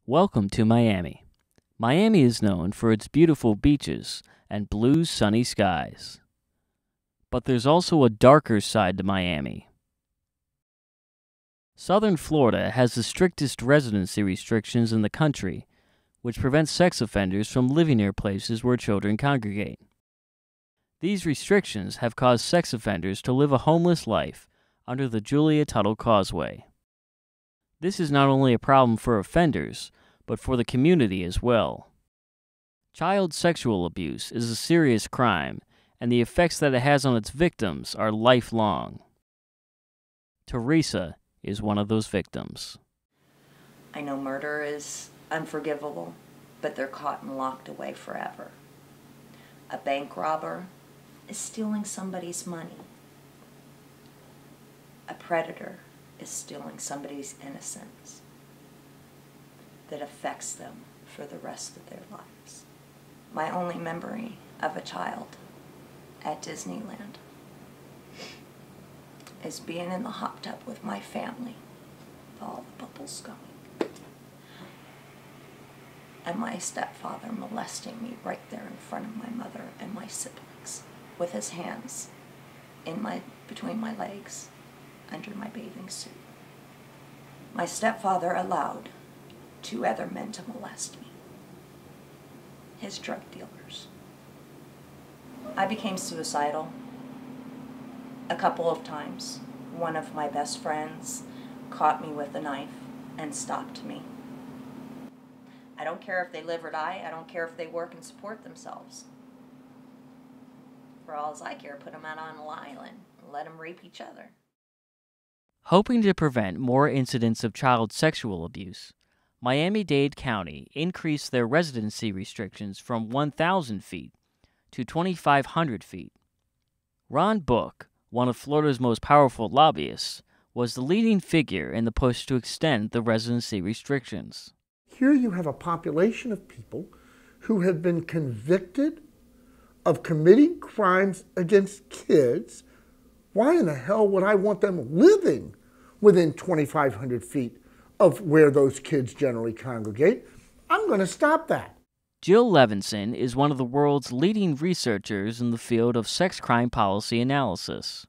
Welcome to Miami. Miami is known for its beautiful beaches and blue sunny skies. But there's also a darker side to Miami. Southern Florida has the strictest residency restrictions in the country, which prevents sex offenders from living near places where children congregate. These restrictions have caused sex offenders to live a homeless life under the Julia Tuttle Causeway. This is not only a problem for offenders, but for the community as well. Child sexual abuse is a serious crime, and the effects that it has on its victims are lifelong. Teresa is one of those victims. I know murder is unforgivable, but they're caught and locked away forever. A bank robber is stealing somebody's money. A predator is stealing somebody's innocence that affects them for the rest of their lives. My only memory of a child at Disneyland is being in the hot tub with my family, with all the bubbles going, and my stepfather molesting me right there in front of my mother and my siblings with his hands between my legs under my bathing suit. My stepfather allowed 2 other men to molest me, his drug dealers. I became suicidal a couple of times. One of my best friends caught me with a knife and stopped me. I don't care if they live or die. I don't care if they work and support themselves. For all as I care, put them out on an island and let them rape each other. Hoping to prevent more incidents of child sexual abuse, Miami-Dade County increased their residency restrictions from 1,000 feet to 2,500 feet. Ron Book, one of Florida's most powerful lobbyists, was the leading figure in the push to extend the residency restrictions. Here you have a population of people who have been convicted of committing crimes against kids. Why in the hell would I want them living within 2,500 feet of where those kids generally congregate? I'm going to stop that. Jill Levinson is one of the world's leading researchers in the field of sex crime policy analysis.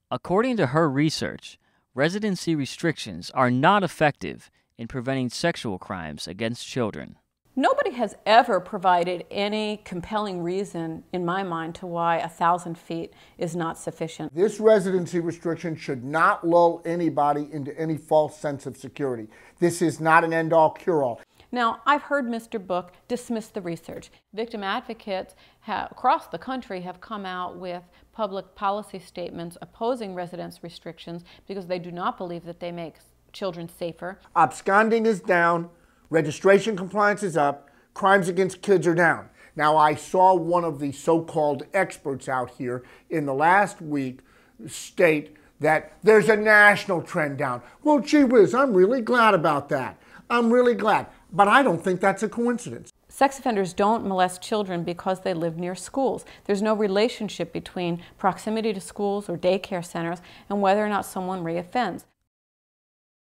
According to her research, residency restrictions are not effective in preventing sexual crimes against children. Nobody has ever provided any compelling reason, in my mind, to why 1,000 feet is not sufficient. This residency restriction should not lull anybody into any false sense of security. This is not an end-all, cure-all. Now, I've heard Mr. Book dismiss the research. Victim advocates across the country have come out with public policy statements opposing residence restrictions because they do not believe that they make children safer. Absconding is down. Registration compliance is up, crimes against kids are down. Now, I saw one of the so-called experts out here in the last week state that there's a national trend down. Well, gee whiz, I'm really glad about that. I'm really glad. But I don't think that's a coincidence. Sex offenders don't molest children because they live near schools. There's no relationship between proximity to schools or daycare centers and whether or not someone reoffends.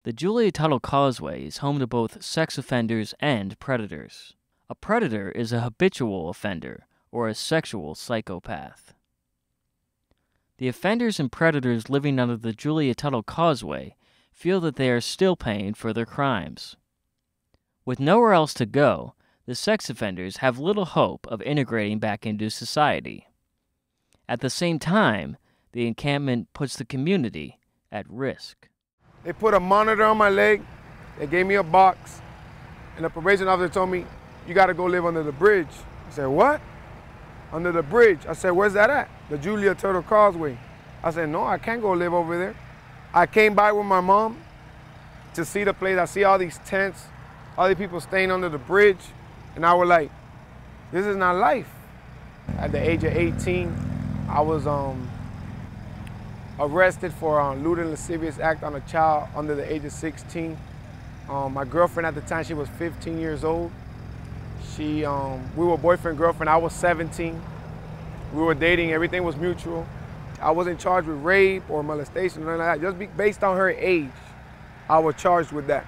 The Julia Tuttle Causeway is home to both sex offenders and predators. A predator is a habitual offender or a sexual psychopath. The offenders and predators living under the Julia Tuttle Causeway feel that they are still paying for their crimes. With nowhere else to go, the sex offenders have little hope of integrating back into society. At the same time, the encampment puts the community at risk. They put a monitor on my leg, they gave me a box, and the probation officer told me, you gotta go live under the bridge. I said, what? Under the bridge. I said, where's that at? The Julia Tuttle Causeway. I said, no, I can't go live over there. I came by with my mom to see the place. I see all these tents, all these people staying under the bridge, and I was like, this is not life. At the age of 18, I was arrested for lewd and lascivious act on a child under the age of 16. My girlfriend at the time, she was 15 years old. We were boyfriend, girlfriend. I was 17. We were dating, everything was mutual. I wasn't charged with rape or molestation or anything like that. Just based on her age, I was charged with that.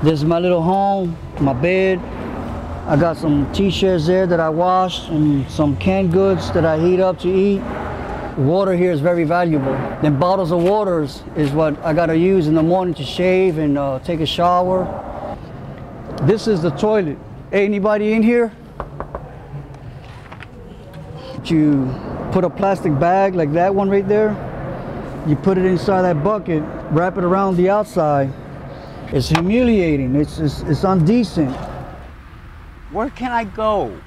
This is my little home, my bed. I got some t-shirts there that I washed and some canned goods that I heat up to eat. Water here is very valuable. Then bottles of water is what I gotta use in the morning to shave and take a shower. This is the toilet. Hey, anybody in here? You put a plastic bag like that one right there. You put it inside that bucket, wrap it around the outside. It's humiliating, it's indecent. Where can I go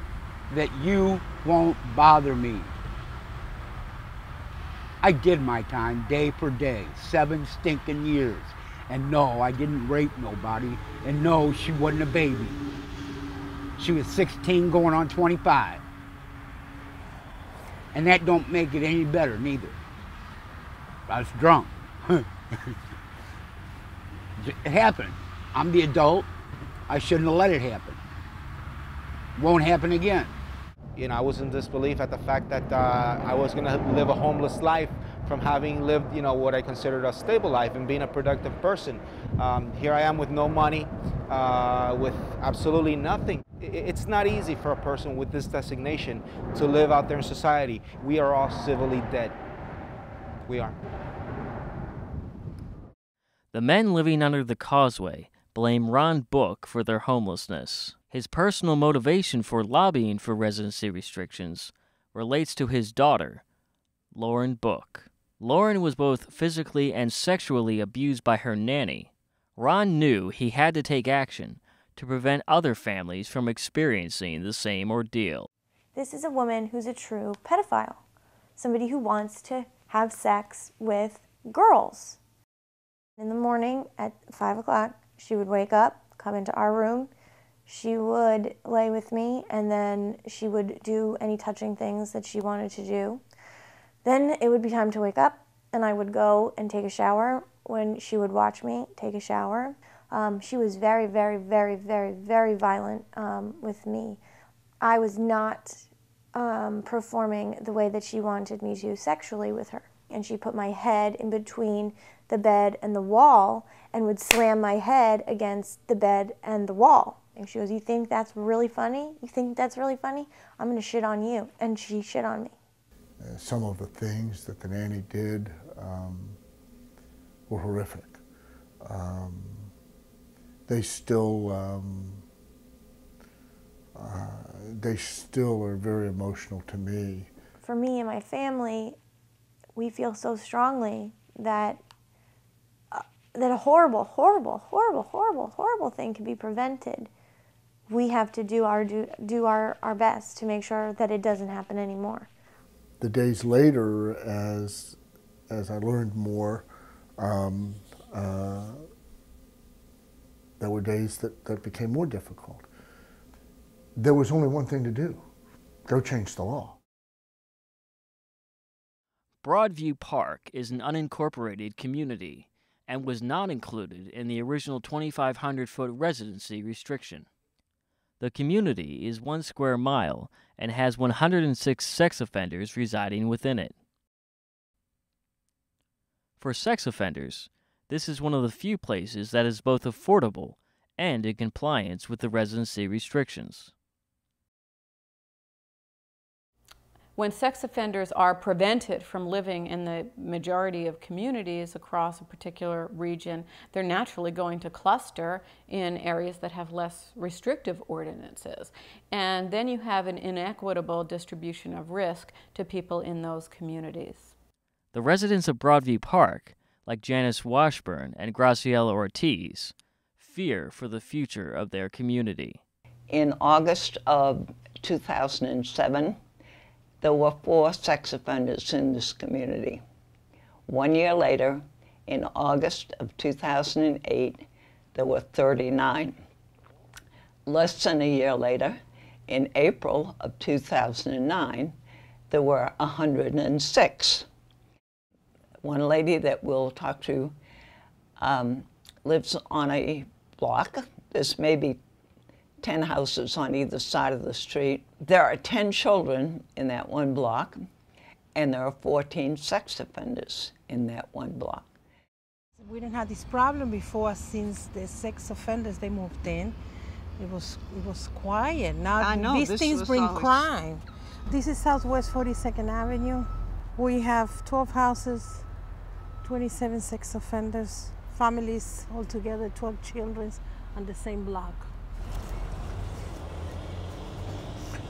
that you won't bother me? I did my time day for day, 7 stinking years. And no, I didn't rape nobody. And no, she wasn't a baby. She was 16 going on 25. And that don't make it any better neither. I was drunk. It happened. I'm the adult. I shouldn't have let it happen. Won't happen again. You know, I was in disbelief at the fact that I was going to live a homeless life from having lived, you know, what I considered a stable life and being a productive person. Here I am with no money, with absolutely nothing. It's not easy for a person with this designation to live out there in society. We are all civilly dead. We are. The men living under the causeway blame Ron Book for their homelessness. His personal motivation for lobbying for residency restrictions relates to his daughter, Lauren Book. Lauren was both physically and sexually abused by her nanny. Ron knew he had to take action to prevent other families from experiencing the same ordeal. This is a woman who's a true pedophile, somebody who wants to have sex with girls. In the morning at 5 o'clock, she would wake up, come into our room, she would lay with me, and then she would do any touching things that she wanted to do. Then it would be time to wake up, and I would go and take a shower when she would watch me take a shower. She was very, very, very, very, very violent with me. I was not performing the way that she wanted me to sexually with her. And she put my head in between the bed and the wall and would slam my head against the bed and the wall. And she goes, "You think that's really funny? You think that's really funny? I'm going to shit on you." And she shit on me. Some of the things that the nanny did were horrific. They still are very emotional to me. For me and my family, we feel so strongly that that a horrible, horrible, horrible, horrible, horrible thing can be prevented. We have to do our best to make sure that it doesn't happen anymore. The days later, as I learned more, there were days that became more difficult. There was only one thing to do: go change the law. Broadview Park is an unincorporated community and was not included in the original 2,500-foot residency restriction. The community is 1 square mile and has 106 sex offenders residing within it. For sex offenders, this is one of the few places that is both affordable and in compliance with the residency restrictions. When sex offenders are prevented from living in the majority of communities across a particular region, they're naturally going to cluster in areas that have less restrictive ordinances. And then you have an inequitable distribution of risk to people in those communities. The residents of Broadview Park, like Janice Washburn and Graciela Ortiz, fear for the future of their community. In August of 2007, there were 4 sex offenders in this community. 1 year later, in August of 2008, there were 39. Less than a year later, in April of 2009, there were 106. One lady that we'll talk to lives on a block. There's maybe 10 houses on either side of the street. There are 10 children in that one block, and there are 14 sex offenders in that one block. We didn't have this problem before since the sex offenders, they moved in. It was quiet. Now I know, these things bring always... crime. This is Southwest 42nd Avenue. We have 12 houses, 27 sex offenders, families altogether, 12 children on the same block.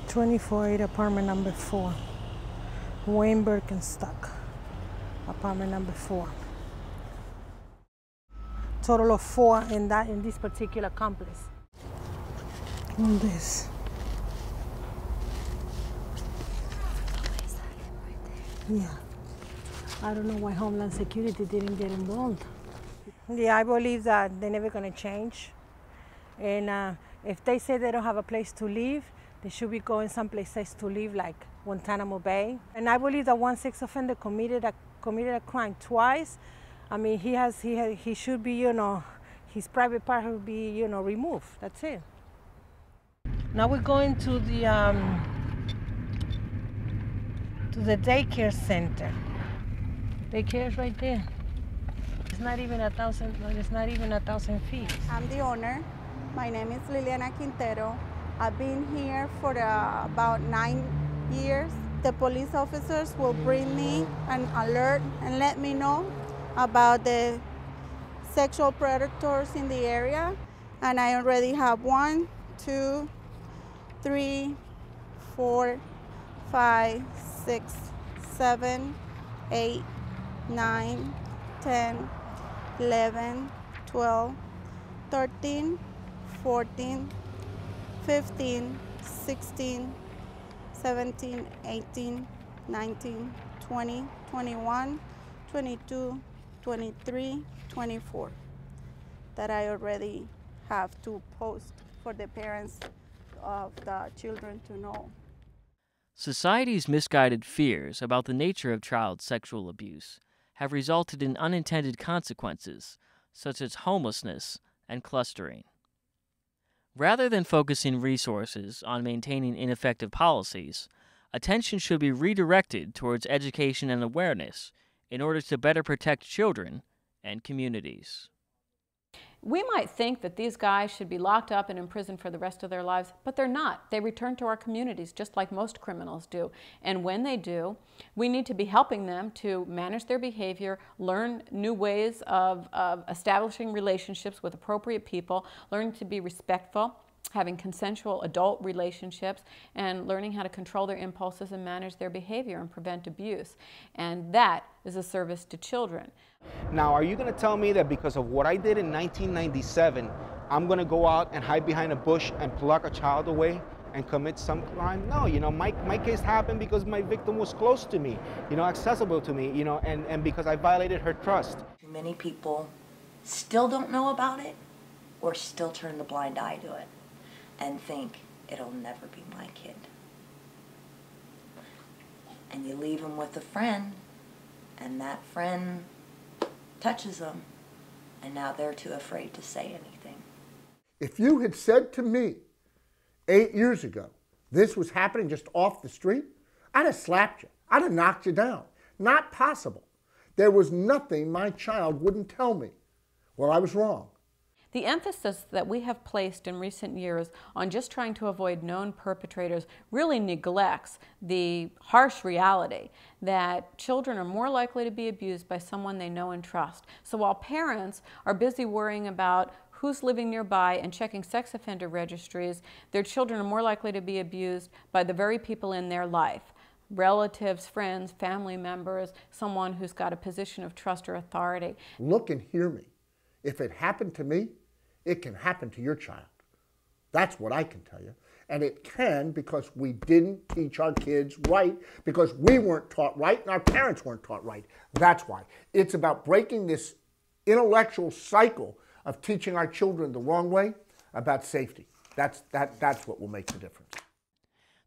2480 apartment number 4. Wayne Birkenstock, apartment number 4. Total of 4 in this particular complex. On this. Yeah. I don't know why Homeland Security didn't get involved. Yeah, I believe that they're never going to change. And if they say they don't have a place to live, they should be going someplace else to live, like Guantanamo Bay. And I believe that one sex offender committed a crime twice. I mean, he should be, his private part will be, removed. That's it. Now we're going to the daycare center. Daycare is right there. It's not even 1,000 feet. I'm the owner. My name is Liliana Quintero. I've been here for about 9 years. The police officers will bring me an alert and let me know about the sexual predators in the area. And I already have 1, 2, 3, 4, 5, 6, 7, 8, 9, 10, 11, 12, 13, 14, 15, 16, 17, 18, 19, 20, 21, 22, 23, 24 that I already have to post for the parents of the children to know. Society's misguided fears about the nature of child sexual abuse have resulted in unintended consequences, such as homelessness and clustering. Rather than focusing resources on maintaining ineffective policies, attention should be redirected towards education and awareness in order to better protect children and communities. We might think that these guys should be locked up and in prison for the rest of their lives, but they're not. They return to our communities just like most criminals do. And when they do, we need to be helping them to manage their behavior, learn new ways of establishing relationships with appropriate people, learning to be respectful, having consensual adult relationships, and learning how to control their impulses and manage their behavior and prevent abuse. And that is a service to children. Now, are you going to tell me that because of what I did in 1997, I'm going to go out and hide behind a bush and pluck a child away and commit some crime? No, my case happened because my victim was close to me, accessible to me, and because I violated her trust. Many people still don't know about it or still turn the blind eye to it and think it'll never be my kid. And you leave them with a friend, and that friend touches them, and now they're too afraid to say anything. If you had said to me 8 years ago this was happening just off the street, I'd have slapped you. I'd have knocked you down. Not possible. There was nothing my child wouldn't tell me. Well, I was wrong. The emphasis that we have placed in recent years on just trying to avoid known perpetrators really neglects the harsh reality that children are more likely to be abused by someone they know and trust. So while parents are busy worrying about who's living nearby and checking sex offender registries, their children are more likely to be abused by the very people in their life. Relatives, friends, family members, someone who's got a position of trust or authority. Look and hear me. If it happened to me, it can happen to your child. That's what I can tell you. And it can because we didn't teach our kids right, because we weren't taught right and our parents weren't taught right. That's why. It's about breaking this intellectual cycle of teaching our children the wrong way about safety. That's what will make the difference.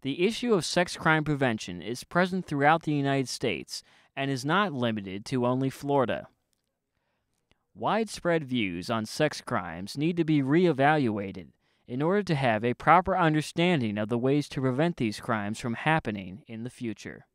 The issue of sex crime prevention is present throughout the United States and is not limited to only Florida. Widespread views on sex crimes need to be reevaluated in order to have a proper understanding of the ways to prevent these crimes from happening in the future.